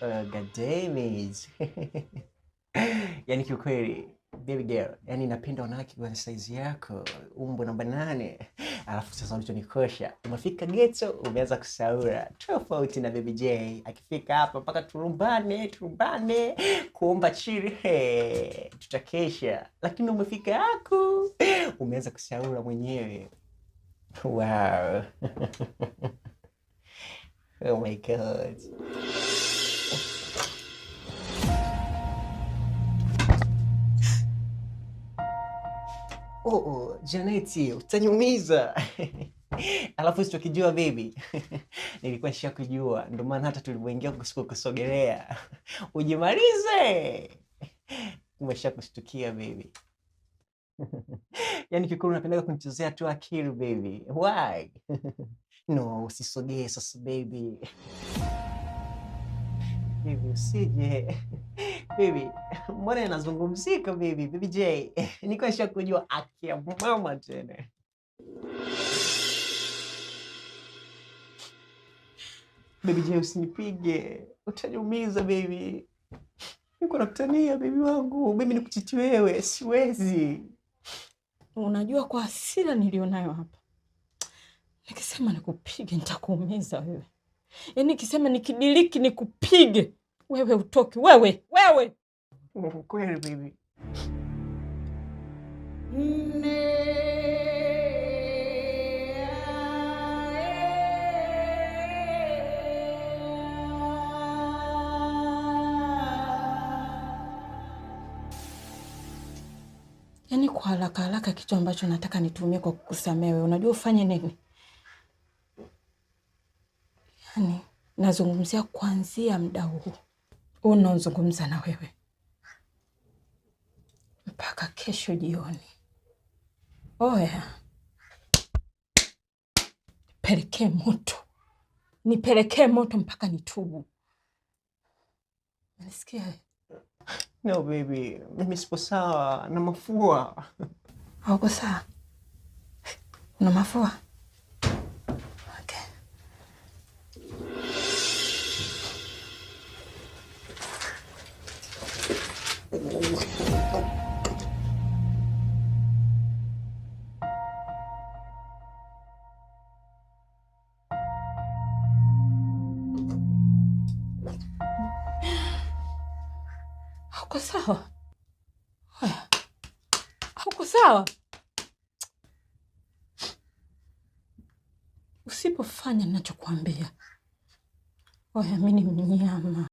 God damn it. Yaani kiukweli baby girl, yani napenda wanawake kwa size yako, umbo namba 8. Alafu sasa ulichonikosha, umefika ghetto umeanza kusaura. Tofauti na baby J, akifika hapa mpaka turumbane kuomba chini, tutakesha. Lakini umefika haku umeanza kusaura mwenyewe. Wow. Oh my God. Oh, Janeti, utaniumiza. Alafu sichokijua baby. Nilikuwa nishakujua, ndio maana hata tulipoingia kusogelea. Ujimalize. Umeshakushtukia baby. Yaani kikuru unapenda kunichezea tu akili baby. Why? No, usisogee sasa baby. Baby usije. Baby, mbona inazungumzika baby? Baby J, niko nishakujua akia mama tena. Baby J usinipige. Utaniumiza baby. Niko nakutania baby wangu. Baby nikuchiti wewe, siwezi. Unajua kwa hasira nilionayo hapa. Nikisema nikupige nitakuumiza wewe. Yaani nikisema nikidiliki nikupige wewe utoki. Wewe. Kweli baby. Yaani kwa haraka kitu ambacho nataka nitumie kwa kukusamehe wewe. Unajua ufanye nini? Yaani nazungumzia kuanzia muda huu unaozungumza na wewe mpaka kesho jioni. Oya, nipelekee moto mpaka nitubu. Unasikia? No baby, mimi sipo sawa na mafua. Hauko sawa? Una mafua? Okay. Hauko sawa? Hauko sawa? Usipofanya ninachokuambia, oya mimi ni mnyama.